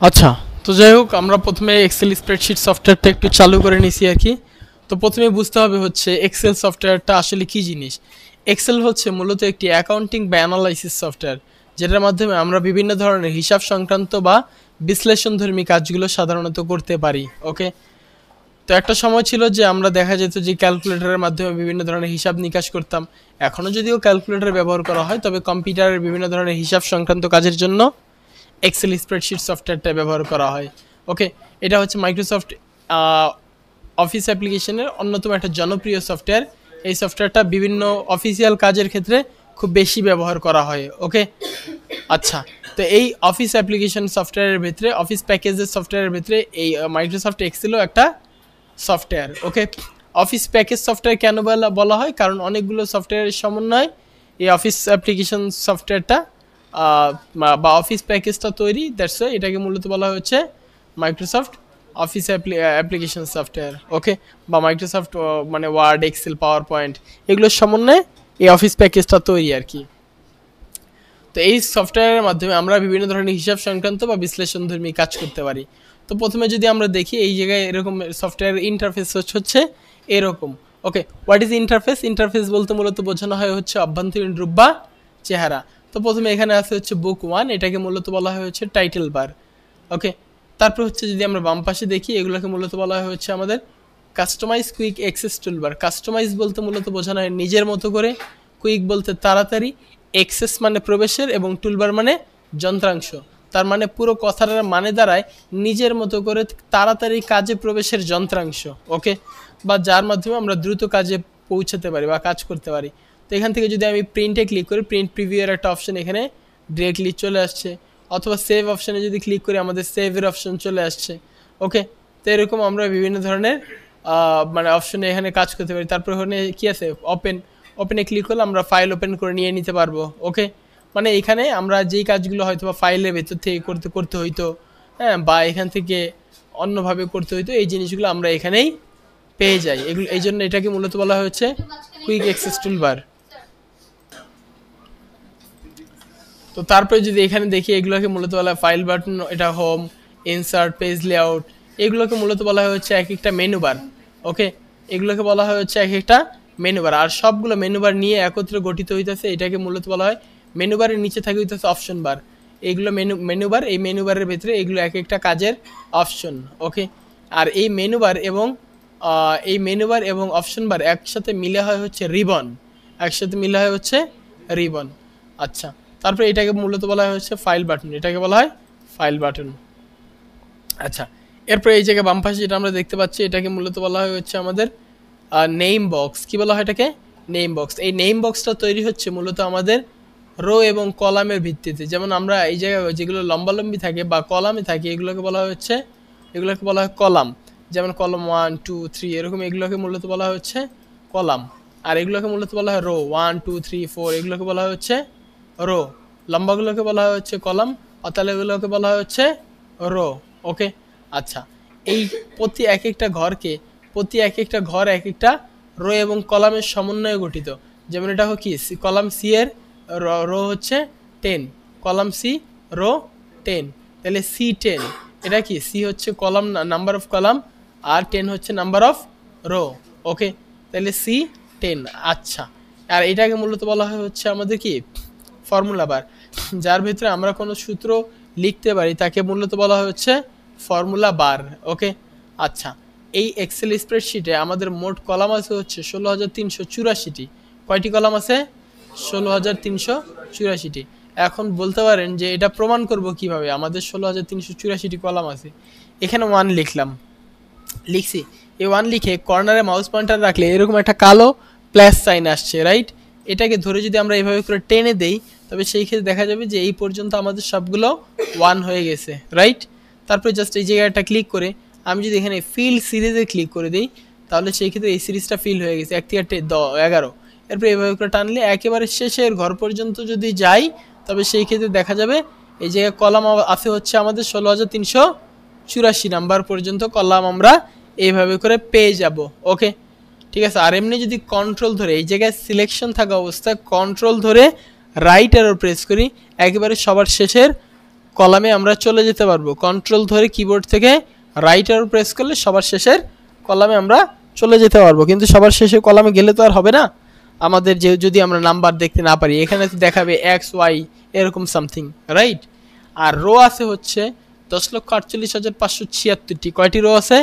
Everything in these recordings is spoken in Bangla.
আচ্ছা, তো যাই হোক আমরা প্রথমে এক্সেল স্প্রেডশিট সফটওয়্যারটা একটু চালু করে নিছি আর কি। তো প্রথমে বুঝতে হবে হচ্ছে এক্সেল সফটওয়্যারটা আসলে কি জিনিস। এক্সেল হচ্ছে মূলত একটি অ্যাকাউন্টিং বা অ্যানালাইসিস সফটওয়্যার, যেটার মাধ্যমে আমরা বিভিন্ন ধরনের হিসাব সংক্রান্ত বা বিশ্লেষণধর্মী কাজগুলো সাধারণত করতে পারি। ওকে, তো একটা সময় ছিল যে আমরা দেখা যেত যে ক্যালকুলেটরের মাধ্যমে বিভিন্ন ধরনের হিসাব নিকাশ করতাম। এখনও যদিও ক্যালকুলেটর ব্যবহার করা হয়, তবে কম্পিউটারের বিভিন্ন ধরনের হিসাব সংক্রান্ত কাজের জন্য এক্সেল স্প্রেডশিট সফটওয়্যারটা ব্যবহার করা হয়। ওকে, এটা হচ্ছে মাইক্রোসফট অফিস অ্যাপ্লিকেশনের অন্যতম একটা জনপ্রিয় সফটওয়্যার। এই সফটওয়্যারটা বিভিন্ন অফিসিয়াল কাজের ক্ষেত্রে খুব বেশি ব্যবহার করা হয়। ওকে, আচ্ছা, তো এই অফিস অ্যাপ্লিকেশন সফটওয়্যারের ভিতরে, অফিস প্যাকেজের সফটওয়্যারের ভিতরে এই মাইক্রোসফট এক্সেলও একটা সফটওয়্যার। ওকে, অফিস প্যাকেজ সফটওয়্যার কেন বলা হয়, কারণ অনেকগুলো সফটওয়্যারের সমন্বয় এই অফিস অ্যাপ্লিকেশন সফটওয়্যারটা বা অফিস প্যাকেজটা তৈরি। দ্যাটস ওয়াই এটাকে মূলত বলা হচ্ছে মাইক্রোসফট অফিস অ্যাপ্লিকেশন সফটওয়্যার। ওকে, বা মাইক্রোসফট মানে ওয়ার্ড, এক্সেল, পাওয়ার পয়েন্ট এগুলোর সমন্বয়ে এই অফিস প্যাকেজটা তৈরি আর কি। তো এই সফটওয়্যারের মাধ্যমে আমরা বিভিন্ন ধরনের হিসাব সংক্রান্ত বা বিশ্লেষণধর্মী কাজ করতে পারি। তো প্রথমে যদি আমরা দেখি এই জায়গায় এরকম সফটওয়্যার ইন্টারফেস হচ্ছে এরকম। ওকে, হোয়াট ইজ ইন্টারফেস? ইন্টারফেস বলতে মূলত বোঝানো হয় হচ্ছে অভ্যন্তরীণ রূপ বা চেহারা। তো প্রথমে এখানে আছে হচ্ছে বুক 1, এটাকে মূলত বলা হয় হচ্ছে টাইটেল বার। ওকে, তারপর হচ্ছে যদি আমরা বাম পাশে দেখি এগুলোকে মূলত বলা হয় হচ্ছে আমাদের customize quick access toolbar. Customize বলতে মূলত বোঝানো হয় নিজের মতো করে, কুইক বলতে তাড়াতাড়ি, অ্যাক্সেস মানে প্রবেশের, এবং টুলবার মানে যন্ত্রাংশ। তার মানে পুরো কথাটার মানে দাঁড়ায় নিজের মতো করে তাড়াতাড়ি কাজে প্রবেশের যন্ত্রাংশ। ওকে, বা যার মাধ্যমে আমরা দ্রুত কাজে পৌঁছাতে পারি বা কাজ করতে পারি। তো এখান থেকে যদি আমি প্রিন্টে ক্লিক করি, প্রিন্ট প্রিভিউয়ের একটা অপশন এখানে ডিরেক্টলি চলে আসছে, অথবা সেভ অপশানে যদি ক্লিক করি আমাদের সেভের অপশন চলে আসছে। ওকে, তো এরকম আমরা বিভিন্ন ধরনের মানে অপশনে এখানে কাজ করতে পারি। তারপর ওখানে কী আছে, ওপেনে ক্লিক করলে আমরা ফাইল ওপেন করে নিয়ে নিতে পারবো। ওকে, মানে এখানে আমরা যেই কাজগুলো হয়তো বা ফাইলের ভেতর থেকে করতে হইতো, হ্যাঁ, বা এখান থেকে অন্যভাবে করতে হইতো, এই জিনিসগুলো আমরা এখানেই পেয়ে যাই। এগুলো এই জন্য এটাকে মূলত বলা হচ্ছে কুইক অ্যাক্সেস টুলবার। তো তারপরে যদি এখানে দেখি এগুলোকে মূলত বলা হয় ফাইল বাটন, এটা হোম, ইনসার্ট, পেজ লেআউট, এগুলোকে মূলত বলা হয় হচ্ছে এক একটা মেনু বার। ওকে, এগুলোকে বলা হয় হচ্ছে এক একটা মেনু বার, আর সবগুলো মেনু বার নিয়ে একত্রে গঠিত হইতেছে, এটাকে মূলত বলা হয় মেনু বারের নিচে থাকে হইতেছে অপশন বার। এইগুলো মেনু বার, এই মেনু বারের ভেতরে এগুলো এক একটা কাজের অপশন। ওকে, আর এই মেনু বার এবং অপশন বার একসাথে মিলে হয় হচ্ছে রিবন, একসাথে মিলে হয় হচ্ছে রিবন। আচ্ছা, তারপরে এটাকে মূলত বলা হয় হচ্ছে ফাইল বাটন, এটাকে বলা হয় ফাইল বাটন। আচ্ছা, এরপরে এই জায়গায় বাম পাশে যেটা আমরা দেখতে পাচ্ছি এটাকে মূলত বলা হয় হচ্ছে আমাদের নেম বক্স। কি বলা হয় এটাকে? Name box. এই নেম বক্সটা তৈরি হচ্ছে মূলত আমাদের রো এবং কলামের ভিত্তিতে। যেমন আমরা এই জায়গায় যেগুলো লম্বালম্বি থাকে বা কলামে থাকে এগুলোকে বলা হচ্ছে, এগুলোকে বলা হয় কলাম। যেমন কলম 1 2 3 এরকম, এগুলোকে মূলত বলা হচ্ছে কলাম। আর এগুলোকে মূলত বলা হয় রো, 1 2 3 4 এগুলোকে বলা হচ্ছে রো। লম্বাগুলোকে বলা হচ্ছে কলাম, পাতালাগুলোকে বলা হচ্ছে রো। ওকে, আচ্ছা, এই প্রতি এক একটা ঘর এক একটা রো এবং কলামের সমন্বয়ে গঠিত। যেমন এটা কি, কলাম সি এর রো হচ্ছে 10, কলাম সি রো 10, তাহলে C10। এটা কি, সি হচ্ছে কলাম, নাম্বার অফ কলাম, আর 10 হচ্ছে নাম্বার অফ রো। ওকে, তাহলে C10। আচ্ছা, আর এটাকে মূলত বলা হয় হচ্ছে আমাদের কি ফর্মুলা বার। যার ভিতরে আমরা কোনো সূত্র লিখতে পারি তাকে মূলত বলা হচ্ছে ফর্মুলা বার। ওকে, আচ্ছা, এই এক্সেল স্প্রেডশিটে আমাদের মোট কলাম আছে হচ্ছে 16,384টি। কয়টি কলাম আছে? 16,384টি। এখন বলতে পারেন যে এটা প্রমাণ করব কিভাবে আমাদের 16,384টি কলাম আছে। এখানে 1 লিখছি, এই 1 লিখে কর্নারে মাউস পয়েন্টার রাখলে এরকম একটা কালো প্লাস সাইন আসছে, রাইট? এটাকে ধরে যদি আমরা এইভাবে করে টেনে দেই তবে সেই ক্ষেত্রে দেখা যাবে যে এই পর্যন্ত আমাদের সবগুলো 1 হয়ে গেছে, রাইট? তারপরে জাস্ট এই জায়গাটা ক্লিক করে আমি যদি এখানে ফিল সিরিজে ক্লিক করে দিই তাহলে সেই ক্ষেত্রে এই সিরিজটা ফিল হয়ে গেছে 1 থেকে 11। এরপরে এইভাবে করে টানলে একেবারে শেষের ঘর পর্যন্ত যদি যাই তবে সেই ক্ষেত্রে দেখা যাবে এই জায়গায় কলাম আছে হচ্ছে আমাদের 16,384 নাম্বার পর্যন্ত কলাম আমরা এইভাবে করে পেয়ে যাব। ওকে, ঠিক আছে। আর এমনি যদি কন্ট্রোল ধরে এই জায়গায় সিলেকশন থাকা অবস্থায় কন্ট্রোল ধরে রাইট অ্যারো প্রেস করি, একেবারে সবার শেষের কলামে আমরা চলে যেতে পারবো। কন্ট্রোল ধরে কিবোর্ড থেকে রাইট অ্যারো প্রেস করলে সবার শেষের কলামে আমরা চলে যেতে পারবো। কিন্তু সবার শেষে কলামে গেলে তো আর হবে না, আমাদের যে যদি আমরা নাম্বার দেখতে না পারি, এখানে তো দেখাবে এক্স ওয়াই এরকম সামথিং, রাইট। আর রো আছে হচ্ছে 10,48,576টি। কয়টি রো আছে?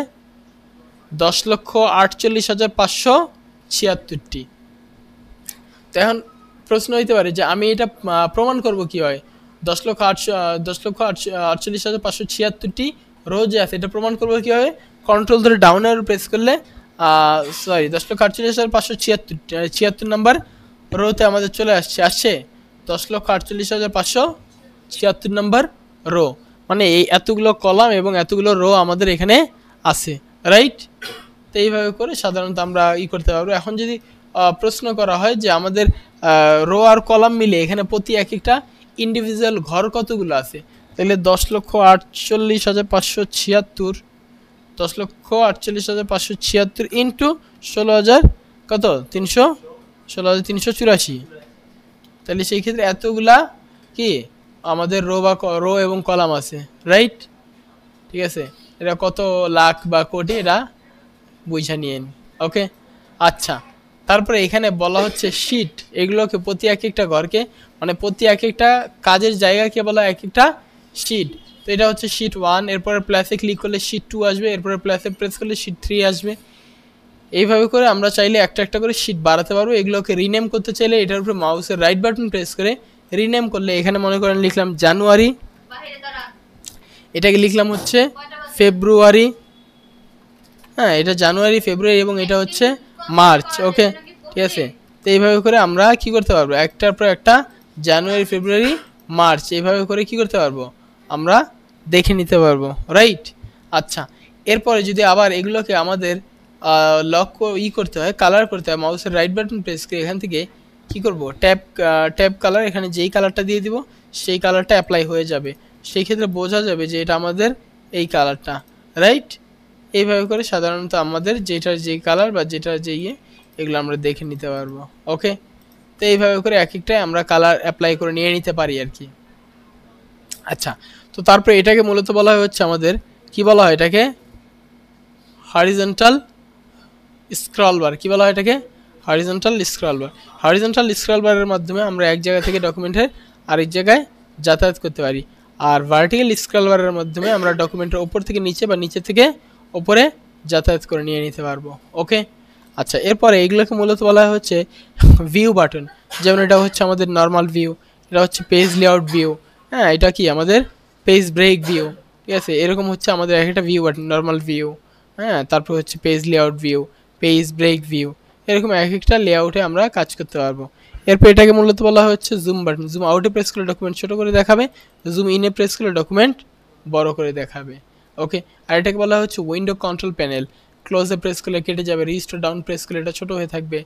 10,48,576টি। তো এখন প্রশ্ন হইতে পারে যে আমি এটা প্রমাণ করব কি হয়? 10,48,576টি রো যে আছে এটা প্রমাণ করবো কীভাবে? কন্ট্রোল ধরে ডাউন অ্যারো প্রেস করলে সরি 10,48,576 নাম্বার রোতে আমাদের চলে আসছে 10,48,576 নাম্বার রো, মানে এই এতগুলো কলাম এবং এতগুলো রো আমাদের এখানে আছে, রাইট। তো এইভাবে করে সাধারণত আমরা করতে পারবো। এখন যদি প্রশ্ন করা হয় যে আমাদের রো আর কলাম মিলে এখানে প্রতি এক একটা ইন্ডিভিজুয়াল ঘর কতগুলো আছে, তাহলে 10,48,576 10,48,576 ইন্টু 16,000 কত 16,384, তাহলে সেই ক্ষেত্রে এতগুলা কি আমাদের রো এবং কলাম আছে, রাইট। ঠিক আছে, এটা কত লাখ বা কোটি এটা বুঝা নিয়েন, ওকে। আচ্ছা, তারপরে এখানে বলা হচ্ছে শীট, এগুলোকে প্রতি এক একটা ঘরকে মানে প্রতি এক একটা কাজের জায়গাকে বলা এক একটা শীট। তো এটা হচ্ছে শীট 1, এরপরে প্লাসে ক্লিক করলে শীট 2 আসবে, এরপরে প্লাসে প্রেস করলে শীট 3 আসবে। এইভাবে করে আমরা চাইলে একটা একটা করে শীট বাড়াতে পারবো। এগুলোকে রিনেম করতে চাইলে এটার উপরে মাউসের রাইট বাটন প্রেস করে রিনেম করলে এখানে মনে করেন লিখলাম জানুয়ারি, এটাকে লিখলাম হচ্ছে ফেব্রুয়ারি, হ্যাঁ এটা জানুয়ারি ফেব্রুয়ারি এবং এটা হচ্ছে মার্চ, ওকে ঠিক আছে। তো এইভাবে করে আমরা কি করতে পারবো, একটার পর একটা জানুয়ারি ফেব্রুয়ারি মার্চ এইভাবে করে কি করতে পারবো, আমরা দেখে নিতে পারবো, রাইট। আচ্ছা, এরপরে যদি আবার এগুলোকে আমাদের লক করতে হয়, কালার করতে হয়, মাউসের রাইট বাটন প্রেস করে এখান থেকে কি করব, ট্যাব কালার, এখানে যেই কালারটা দিয়ে দিব সেই কালারটা অ্যাপ্লাই হয়ে যাবে। সেই ক্ষেত্রে বোঝা যাবে যে এটা আমাদের এই কালারটা, রাইট। এইভাবে করে সাধারণত আমাদের যেটার যে কালার বা যেটার যে এগুলো আমরা দেখে নিতে পারবো, ওকে। তো এইভাবে করে এক একটাই আমরা কালার অ্যাপ্লাই করে নিয়ে নিতে পারি আর কি। আচ্ছা, তো তারপরে এটাকে মূলত বলা হচ্ছে আমাদের কি বলা হয়, এটাকে হরিজন্টাল স্ক্রল বার। কি বলা হয় এটাকে? Horizontal scroll bar. Horizontal scroll বারের মাধ্যমে আমরা এক জায়গা থেকে ডকুমেন্টের আরেক জায়গায় যাতায়াত করতে পারি। আর ভার্টিক্যাল স্ক্রল বারের মাধ্যমে আমরা ডকুমেন্টের উপর থেকে নিচে বা নিচে থেকে উপরে যাতায়াত করে নিয়ে নিতে পারবো, ওকে। আচ্ছা, এরপরে এইগুলোকে মূলত বলা হচ্ছে ভিউ বাটন। যেমন এটা হচ্ছে আমাদের নর্মাল ভিউ, এটা হচ্ছে পেজ লেআউট ভিউ, হ্যাঁ এটা কি আমাদের পেজ ব্রেক ভিউ, ঠিক আছে। এরকম হচ্ছে আমাদের একটা ভিউ বাটন, নর্মাল ভিউ, হ্যাঁ তারপর হচ্ছে page layout view, page break view, এরকম এক একটা লেআউটে আমরা কাজ করতে পারবো। এরপর এটাকে মূলত বলা হচ্ছে জুম বাটন। জুম আউটে প্রেস করলে ডকুমেন্ট ছোটো করে দেখাবে, জুম ইনে প্রেস করলে ডকুমেন্ট বড় করে দেখাবে, ওকে। আর এটাকে বলা হচ্ছে উইন্ডো কন্ট্রোল প্যানেল। ক্লোজে প্রেস করলে কেটে যাবে, রিস্টোর ডাউন প্রেস করলে এটা ছোটো হয়ে থাকবে,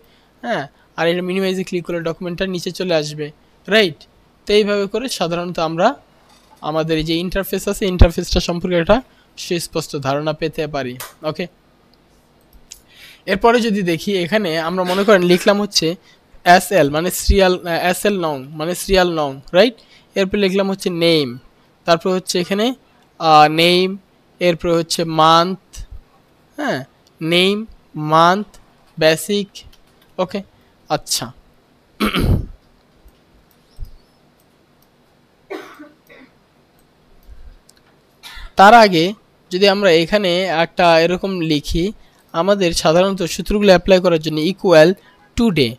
হ্যাঁ। আর এটা মিনিমাইজে ক্লিক করলে ডকুমেন্টটা নিচে চলে আসবে, রাইট। তো এইভাবে করে সাধারণত আমরা আমাদের এই যে ইন্টারফেস আছে ইন্টারফেসটা সম্পর্কে একটা সুস্পষ্ট ধারণা পেতে পারি, ওকে। এরপরে যদি দেখি এখানে আমরা মনে করেন লিখলাম হচ্ছে এসএল মানে সিরিয়াল, এসএল নং মানে সিরিয়াল নং, রাইট। এরপর লিখলাম হচ্ছে নেম, তারপর হচ্ছে এখানে নেম, এরপর হচ্ছে মান্থ, হ্যাঁ নেম মান্থ বেসিক, ওকে। আচ্ছা, তার আগে যদি আমরা এখানে একটা এরকম লিখি, আমাদের সাধারণত সূত্রগুলো অ্যাপ্লাই করার জন্য ইকুয়াল টুডে,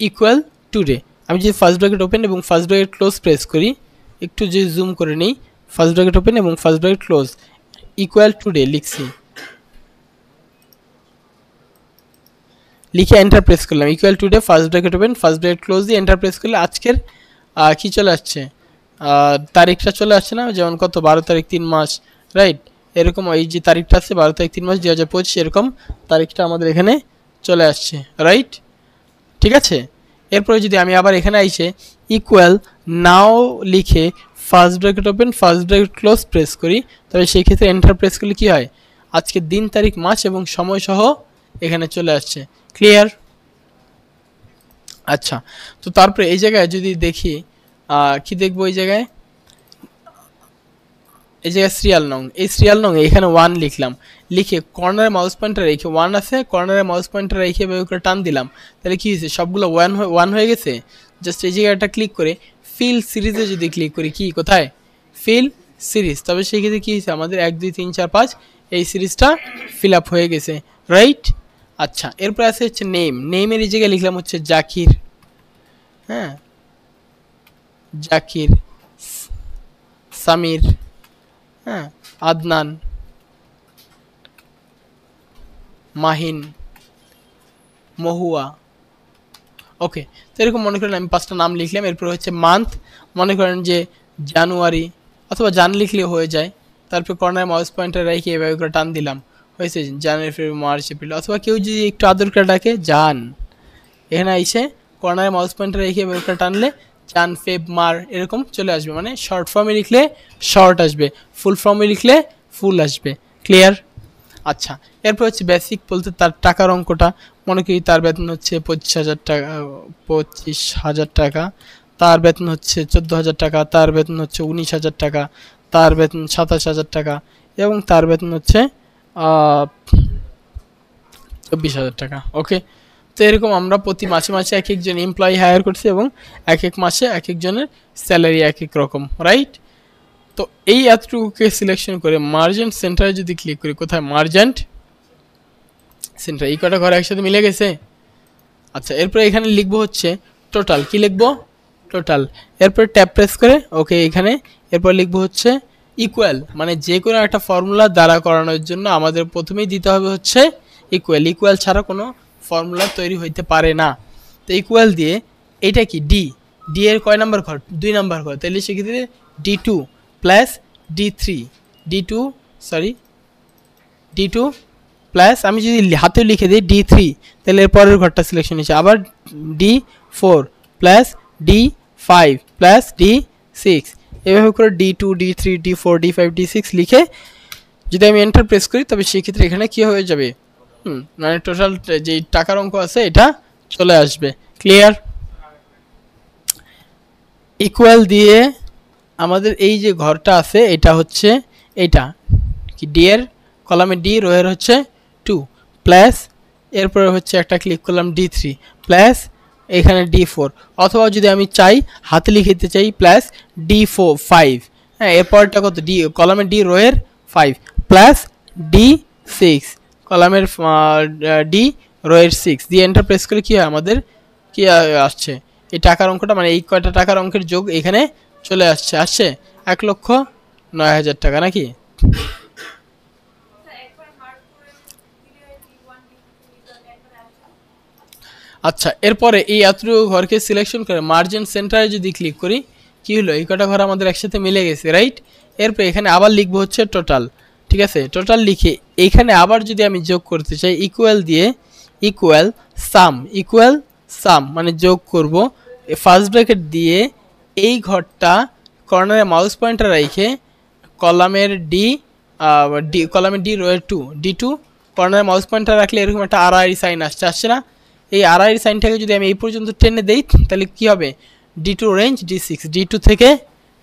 ইকুয়াল টুডে। আমি যদি ফার্স্ট ব্র্যাকেট ওপেন এবং ফার্স্ট ব্র্যাকেট ক্লোজ প্রেস করি, একটু যদি জুম করে নিই, ফার্স্ট ব্র্যাকেট ওপেন এবং first bracket close, equal today লিখছি, লিখে এন্টার প্রেস করলাম, equal today first bracket open first bracket close দিয়ে এন্টার প্রেস করলে আজকের কি চলে আসছে, তারিখটা চলে আসছে না, যেমন কত 12 তারিখ 3 মাস, রাইট। এরকম এই যে তারিখটা আছে 12 তারিখ 3 মাস 2025, এরকম তারিখটা আমাদের এখানে চলে আসছে, রাইট, ঠিক আছে। এরপরে যদি আমি আবার এখানে আইসে ইকুয়াল নাও লিখে first bracket open first bracket close press করি, তবে সেই ক্ষেত্রে এন্টার প্রেস করলে কী হয়, আজকের দিন তারিখ মাস এবং সময় সহ এখানে চলে আসছে, ক্লিয়ার। আচ্ছা, তো তারপরে এই জায়গায় যদি দেখি কি দেখবো, এই জায়গায় এই জায়গায় সিরিয়াল নং, এই সিরিয়াল নং এখানে 1 লিখলাম, লিখে কর্নারে মাউস পয়েন্টার রেখে 1 আছে, কর্নারে মাউস পয়েন্টার রেখে এভাবে করে টান দিলাম, তাহলে কি হয়েছে সবগুলো 1 হয়ে গেছে। জাস্ট এই জায়গাটা ক্লিক করে ফিল সিরিজে যদি ক্লিক করি, কি কোথায় ফিল সিরিজ, তবে সেই ক্ষেত্রে কী হয়েছে আমাদের 1 2 3 4 5 এই সিরিজটা ফিল আপ হয়ে গেছে, রাইট। আচ্ছা এরপর আছে হচ্ছে নেম, নেমের এই জায়গায় লিখলাম হচ্ছে জাকির, হ্যাঁ জাকির, সামির, হ্যাঁ আদনান, মাহিন, মহুয়া। ওকে, তো এরকম মনে করেন আমি 5টা নাম লিখলাম। এরপর হচ্ছে মান্থ, মনে করেন যে জানুয়ারি অথবা জান লিখলেও হয়ে যায়। তারপর কর্নার মাউস পয়েন্টার রেখে এভাবে করে টান দিলাম, হয়েছে জানুয়ারি ফেব্রুয়ারি মার্চ এপ্রিল। অথবা কেউ যদি একটু আদর করে ডাকে জান, এখানে এসে কর্নারে মাউস পয়েন্টার রেখে এভাবে করে টানলে জান ফেব মার এরকম চলে আসবে। মানে শর্ট ফর্মে লিখলে শর্ট আসবে, ফুল ফর্মে লিখলে ফুল আসবে। ক্লিয়ার? আচ্ছা এরপর হচ্ছে বেসিক বলতে তার টাকার অঙ্কটা, মনে করি তার বেতন হচ্ছে 25,000 টাকা, 25,000 টাকা, তার বেতন হচ্ছে 14,000 টাকা, তার বেতন হচ্ছে 19,000 টাকা, তার বেতন 27,000 টাকা এবং তার বেতন হচ্ছে 24,000 টাকা। ওকে, তো এরকম আমরা প্রতি মাসে মাসে এক একজন এমপ্লয়ি হায়ার করছি এবং এক এক মাসে এক একজনের স্যালারি এক এক রকম, রাইট। তো এই এতটুকুকে সিলেকশন করে মার্জেন্ট সেন্টারে যদি ক্লিক করি, কোথায় মার্জেন্ট সেন্টার, এই কটা ঘর একসাথে মিলে গেছে। আচ্ছা এরপর এখানে লিখবো হচ্ছে টোটাল, কি লিখবো টোটাল, এরপর ট্যাব প্রেস করে ওকে এখানে, এরপর লিখবো হচ্ছে ইকুয়াল, মানে যে কোনো একটা ফর্মুলা দ্বারা করানোর জন্য আমাদের প্রথমেই দিতে হবে হচ্ছে ইকুয়াল, ইকুয়াল ছাড়া কোনো ফর্মুলা তৈরি হইতে পারে না। তো ইকুয়াল দিয়ে এটা কি ডি, ডি এর কয় নাম্বার ঘর 2 নাম্বার ঘর, তাহলে সেক্ষেত্রে D2 plus D3, D2 sorry D2 plus আমি যদি হাতে লিখে দিই D3, তাহলে এর পরের ঘরটা সিলেকশন হয়েছে, আবার D4 plus D5 plus D6, এভাবে করে D2 D3 D4 D5 D6 লিখে যদি আমি এন্টার প্রেস করি, তবে সেক্ষেত্রে এখানে কী হয়ে যাবে, মানে টোটাল যেই টাকার অঙ্ক আছে এটা চলে আসবে। ক্লিয়ার? ইকুয়াল দিয়ে আমাদের এই যে ঘরটা আছে এটা হচ্ছে এইটা কি ডি এর কলামে ডি, রোয়ের হচ্ছে 2 প্লাস, এরপরে হচ্ছে একটা ক্লিক করলাম D3 প্লাস এখানে D4, অথবা যদি আমি চাই হাতে লিখে দিতে চাই প্লাস D4 5, হ্যাঁ এরপরটা কত ডি কলামে ডি রোয়ের 5 প্লাস D6 কলামের ডি রোয়ের 6 দিয়ে এন্টার প্রেস করে কি হয় আমাদের কি আসছে এই টাকার অঙ্কটা, মানে এই কয়টা টাকার অঙ্কের যোগ এখানে চলে আসছে, 1,09,000 টাকা নাকি। আচ্ছা এরপরে এই এতটুকু ঘরকে সিলেকশন করে মার্জিন সেন্টারে যদি ক্লিক করি, কি হলো এই কটা ঘর আমাদের একসাথে মিলে গেছে, রাইট। এরপর এখানে আবার লিখবো হচ্ছে টোটাল, ঠিক আছে, টোটাল লিখে এইখানে আবার যদি আমি যোগ করতে চাই ইকুয়াল দিয়ে ইকুয়াল সাম মানে যোগ করব, ফার্স্ট ব্র্যাকেট দিয়ে এই ঘরটা কর্নারে মাউস পয়েন্টার রেখে কলামের কলামের ডি রোয়ের 2 D2 কর্নারে মাউস পয়েন্টার রাখলে এরকম একটা RI সাইন আসছে না, এই RI সাইনটাকে যদি আমি এই পর্যন্ত টেনে দেই তাহলে কি হবে D2 রেঞ্জ D6, D2 থেকে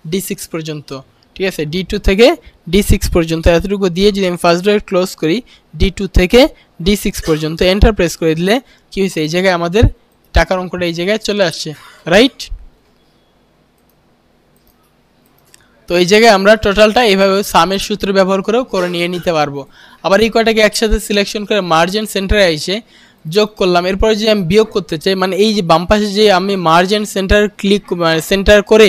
D6 পর্যন্ত, ঠিক আছে, D2 থেকে D6 পর্যন্ত এতটুকু দিয়ে যদি আমি ফার্স্ট ব্র্যাকেট ক্লোজ করি D2 থেকে D6 পর্যন্ত এন্টার প্রেস করে দিলে কি হয়েছে এই জায়গায় আমাদের টাকার অঙ্কটা এই জায়গায় চলে আসছে, রাইট। তো এই জায়গায় আমরা টোটালটা এইভাবে সামের সূত্র ব্যবহার করেও করে নিয়ে নিতে পারবো। আবার এই কয়টাকে একসাথে সিলেকশন করে মার্জিন সেন্টারে এসে যোগ করলাম, এরপরে যদি আমি বিয়োগ করতে চাই, মানে এই যে বাম পাশে যে আমি মার্জিন সেন্টার ক্লিক সেন্টার করে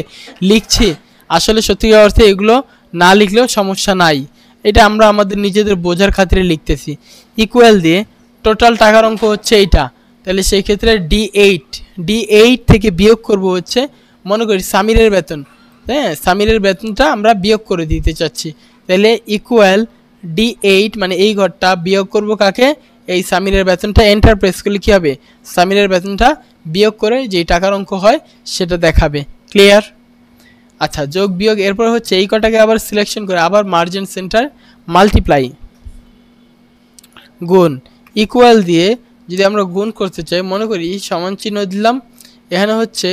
লিখছি, আসলে সত্যিকার অর্থে এগুলো না লিখলেও সমস্যা নাই, এটা আমরা আমাদের নিজেদের বোঝার খাতিরে লিখতেছি। ইকুয়াল দিয়ে টোটাল টাকার অঙ্ক হচ্ছে এইটা, তাহলে সেই ক্ষেত্রে D8 থেকে বিয়োগ করব হচ্ছে মনে করি সামিরের বেতন, হ্যাঁ সামিরের বেতনটা আমরা বিয়োগ করে দিতে চাচ্ছি, তাহলে ইকুয়াল D8 মানে এই ঘরটা বিয়োগ করব কাকে, এই সামিরের বেতনটা, এন্টার প্রেস করলে কী হবে সামিরের বেতনটা বিয়োগ করে যেই টাকার অঙ্ক হয় সেটা দেখাবে। ক্লিয়ার? আচ্ছা যোগ বিয়োগ, এরপর হচ্ছে এই কটাকে আবার সিলেকশন করে আবার মার্জিন সেন্টার মাল্টিপ্লাই গুণ, ইকুয়াল দিয়ে যদি আমরা গুণ করতে চাই মনে করি সমান চিহ্ন দিলাম, এখানে হচ্ছে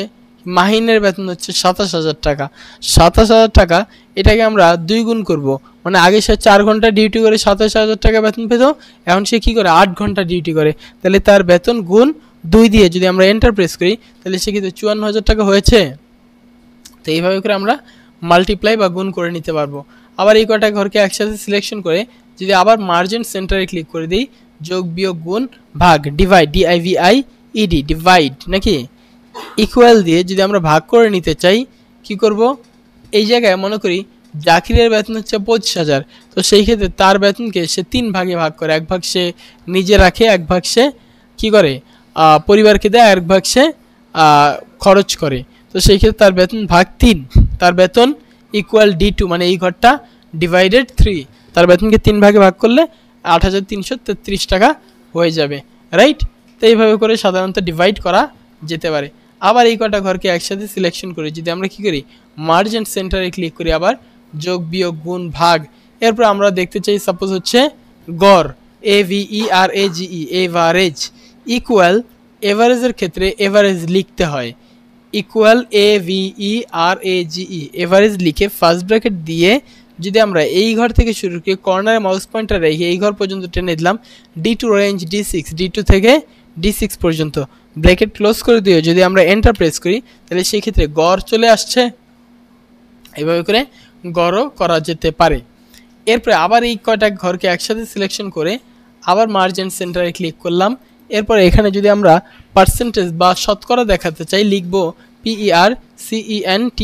মাহিনের বেতন হচ্ছে 27,000 টাকা। 27,000 টাকা এটাকে আমরা 2 গুণ করব, মানে আগে সে 4 ঘন্টা ডিউটি করে 27,000 টাকা বেতন পেত, এখন সে কী করে 8 ঘন্টা ডিউটি করে, তাহলে তার বেতন গুণ 2 দিয়ে যদি আমরা এন্টার প্রেস করি তাহলে সেক্ষেত্রে 54,000 টাকা হয়েছে। তো এইভাবে করে আমরা মাল্টিপ্লাই বা গুণ করে নিতে পারবো। আবার এই কটা ঘরকে একসাথে সিলেকশন করে যদি আবার মার্জেন্ট সেন্টারে ক্লিক করে দিই, যোগ বিয়োগ গুণ ভাগ ডিভাইড DIVIED ডিভাইড নাকি ইকুয়াল দিয়ে যদি আমরা ভাগ করে নিতে চাই কি করব, এই জায়গায় মনে করি জাকিরের বেতন হচ্ছে 25,000, তো সেই ক্ষেত্রে তার বেতনকে সে 3 ভাগে ভাগ করে, 1 ভাগ সে নিজে রাখে, 1 ভাগ সে কী করে পরিবারকে দেয়, 1 ভাগ সে খরচ করে। তো সেই ক্ষেত্রে তার বেতন ভাগ 3, তার বেতন ইকুয়াল D2, মানে এই ঘরটা ডিভাইডেড 3, তার বেতনকে 3 ভাগে ভাগ করলে 8,333 টাকা হয়ে যাবে, রাইট। তো এইভাবে করে সাধারণত ডিভাইড করা যেতে পারে। আবার এই কটা ঘরকে একসাথে সিলেকশন করি যদি আমরা কি করি মার্জেন্ট সেন্টারে ক্লিক করি, আবার যোগ বিয়োগ গুণ ভাগ, এরপর আমরা দেখতে চাই সাপোজ হচ্ছে গড় AVERAGE এভারেজ ইকুয়াল, এভারেজের ক্ষেত্রে এভারেজ লিখতে হয় ইকুয়াল AVERAGE এভারেজ লিখে ফার্স্ট ব্র্যাকেট দিয়ে যদি আমরা এই ঘর থেকে শুরু করে কর্নারে মাউস পয়েন্টার রেখে এই ঘর পর্যন্ত টেনে দিলাম, D2 রেঞ্জ D6, D2 থেকে D6 পর্যন্ত ব্র্যাকেট ক্লোজ করে দিয়ে যদি আমরা এন্টার প্রেস করি তাহলে সেই ক্ষেত্রে গড় চলে আসছে। এইভাবে করে গড়ও করা যেতে পারে। এরপরে আবার এই কয়টা ঘরকে একসাথে সিলেকশন করে আবার মার্জেন্ট সেন্টারে ক্লিক করলাম, এরপর এখানে যদি আমরা পার্সেন্টেজ বা শতকরা দেখাতে চাই লিখব PERCENTAGE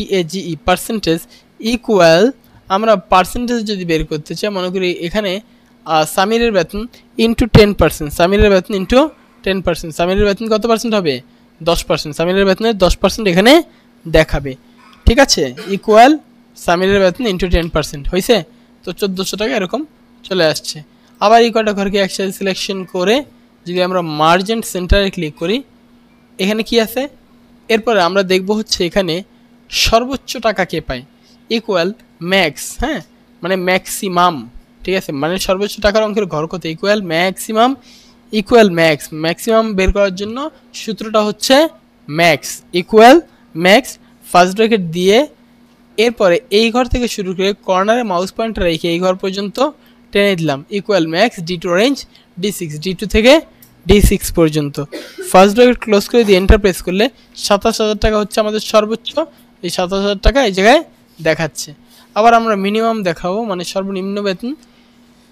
পার্সেন্টেজ ইকুয়াল, আমরা পার্সেন্টেজ যদি বের করতে চাই মনে করি এখানে সামিরের বেতন ইন্টু 10%, সামিরের বেতন ইন্টু 10%, সামিরের বেতন কত পার্সেন্ট হবে 10%, সামিরের বেতনের 10% এখানে দেখাবে, ঠিক আছে, ইকুয়াল সামিরের বেতন ইন্টু 10% হয়েছে। তো 1400 টাকা এরকম চলে আসছে। আবার এই কটা ঘরকে একসাথে সিলেকশন করে যদি আমরা মার্জেন্ট সেন্টারে ক্লিক করি এখানে কি আছে, এরপরে আমরা দেখব হচ্ছে এখানে সর্বোচ্চ টাকা কে পায় ইকুয়াল ম্যাক্স, হ্যাঁ মানে ম্যাক্সিমাম, ঠিক আছে, মানে সর্বোচ্চ টাকার অঙ্কের ঘর কত equal maximum equal max, maximum বের করার জন্য সূত্রটা হচ্ছে max equal max first bracket দিয়ে এরপরে এই ঘর থেকে শুরু করে কর্নারে মাউস পয়েন্টার রেখে এই ঘর পর্যন্ত টেনে দিলাম equal max D2 range D6, D2 থেকে D6 পর্যন্ত ফার্স্ট ব্র্যাকেট ক্লোজ করে দিয়ে এন্টার প্রেস করলে 27,000 টাকা হচ্ছে আমাদের সর্বোচ্চ, এই 27,000 টাকা এই জায়গায় দেখাচ্ছে। আবার আমরা মিনিমাম দেখাবো মানে সর্বনিম্ন বেতন,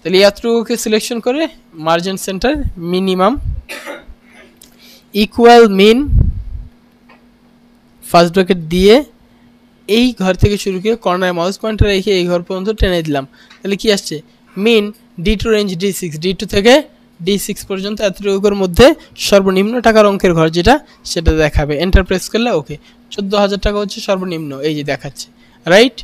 তাহলে এতটুকুকে সিলেকশন করে মার্জেন্ট সেন্টার মিনিমাম ইকুয়াল মিন ফার্স্ট ব্র্যাকেট দিয়ে এই ঘর থেকে শুরু করে কর্নারে মাউস পয়েন্টার রেখে এই ঘর পর্যন্ত টেনে দিলাম, তাহলে কি আসছে মিন D2 রেঞ্জ D6, D2 থেকে D6 পর্যন্ত এতটুকুর মধ্যে সর্বনিম্ন টাকার অঙ্কের ঘর যেটা সেটা দেখাবে, এন্টার প্রেস করলে ওকে 14,000 টাকা হচ্ছে সর্বনিম্ন, এই যে দেখাচ্ছে, রাইট।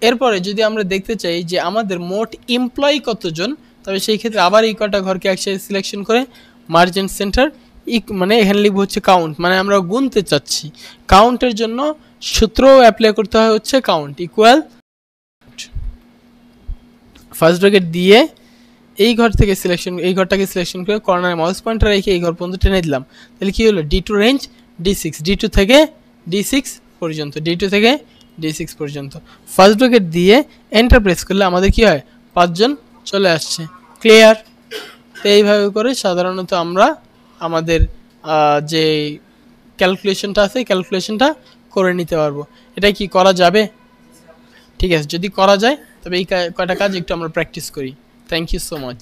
এরপরে যদি আমরা দেখতে চাই যে আমাদের মোট এমপ্লয়ি কতজন, তবে সেই ক্ষেত্রে আবার এই কটা ঘরকে একসাথে সিলেকশন করে মার্জেন্ট সেন্টার মানে এখানে লিখবো হচ্ছে কাউন্ট, মানে আমরা গুনতে চাচ্ছি, কাউন্টের জন্য সূত্র অ্যাপ্লাই করতে হয় হচ্ছে কাউন্ট ইকুয়াল ফার্স্ট ব্র্যাকেট দিয়ে এই ঘর থেকে সিলেকশন এই ঘরটাকে সিলেকশন করে কর্নারে মাউস পয়েন্টার রেখে এই ঘর পর্যন্ত টেনে দিলাম, তাহলে কি হলো D2 রেঞ্জ D6, D2 থেকে D6 পর্যন্ত, D2 থেকে D6 পর্যন্ত ফার্স্ট ব্র্যাকেট দিয়ে এন্টার প্রেস করলে আমাদের কি হয় 5 জন চলে আসছে, ক্লিয়ার। তো এইভাবে করে সাধারণত আমরা আমাদের যে ক্যালকুলেশনটা আছে ক্যালকুলেশনটা করে নিতে পারবো। এটা কি করা যাবে? ঠিক আছে, যদি করা যায় তবে এই কয়টা কাজ একটু আমরা প্র্যাকটিস করি। Thank you so much.